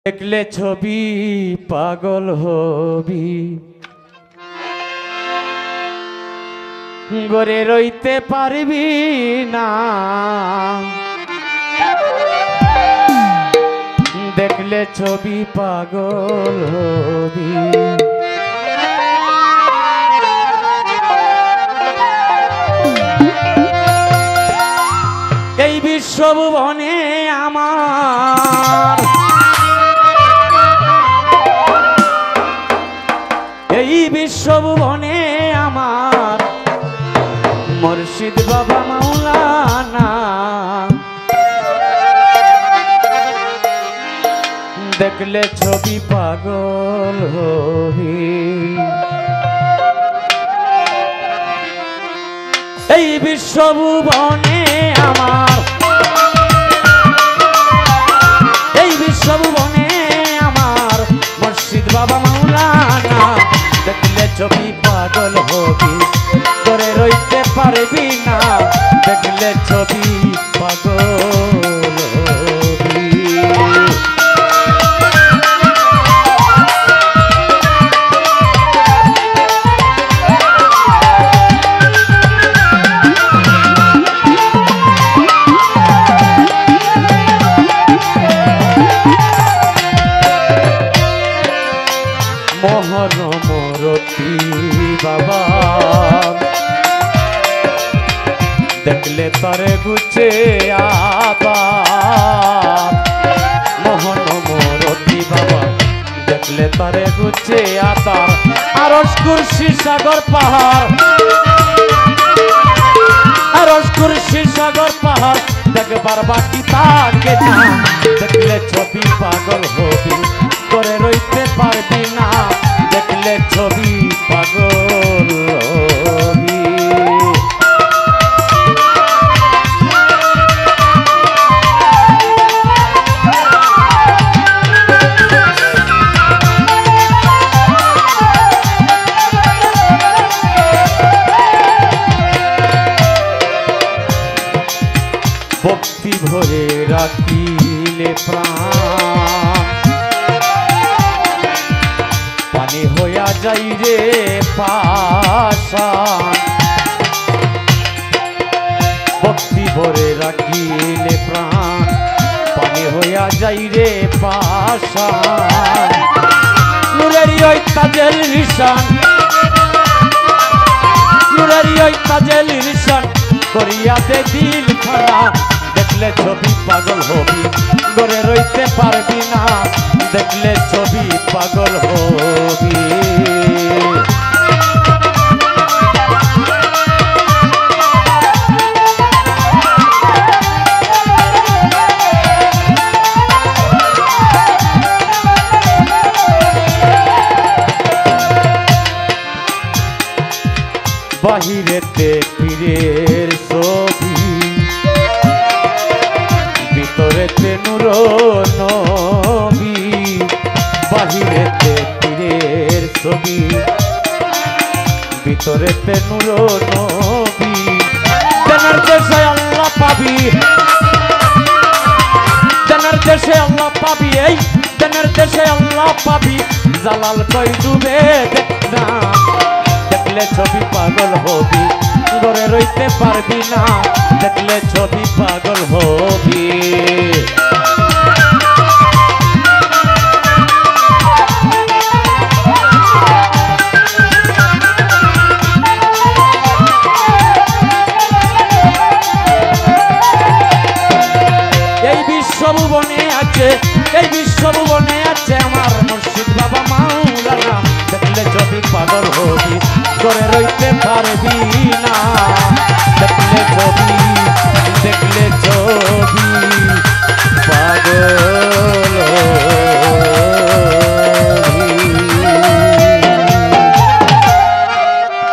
দেখলে ছবি পাগল হবি, গড়ে রইতে পারবি না। দেখলে ছবি পাগল হবি, এই বিশ্বভুবনে আমার, এই বিশ্বভুবনে আমার মুর্শিদ বাবা মাওলানা। দেখলে ছবি পাগল হবি, এই বিশ্বভুবনে আমার, এই বিশ্বভুবনে আমার মুর্শিদ বাবা মাওলানা। দেখলে ছবি পাগল হবি, করে রইতে পারবি না। দেখলে ছবি পাগল হবি। মোহন মোরতি বাবা, দেখলে তারে গুছে আবার। মোহন মোরতি বাবা, দেখলে তারে গুছে আতার। আরশ কুরসি সাগর পাহাড়, আরশ কুরসি সাগর পাহাড় দেখবার বাকি থাকে না। দেখলে ছবি পাগল হবি, করে রইতে পারবি না। দেখলে ছবি পাগল হবি। ভক্তি ভরে রাখিলে প্রাণ, পানি হইয়া যাই রে পাষাণ। ভক্তি ভরে রাখিলে প্রাণ, পানি হইয়া যাই রে পাষাণ। নূরের ওই তাজেল রিশান, নূরের ওই তাজেল রিশান করিয়া দে দিল খানা। দেখলে ছবি পাগল হবি, গড়ে রইতে পারবি না। দেখলে ছবি পাগল হবি। বাহিরেতে পীরের ছবি, ভিতরেতে নূর নবী। বাহিরেতে পীরের ছবি, ভিতরেতে নূর নবী। জানার দেশে আল্লাহ পাবি, জানার দেশে আল্লাহ পাবি, এই জানার দেশে আল্লাহ পাবি। জালাল কই ডুবে দেখ না। দেখলে ছবি পাগল হবি, গড়ে রইতে পারবি না। দেখলে ছবি পাগল হবি। এই বিশ্বভুবনে আছে, এই বিশ্বভুবনে আছে আমার মুর্শিদ বাবা মাওলানা। দেখলে ছবি পাগল হবি, গড়ে রইতে পারবি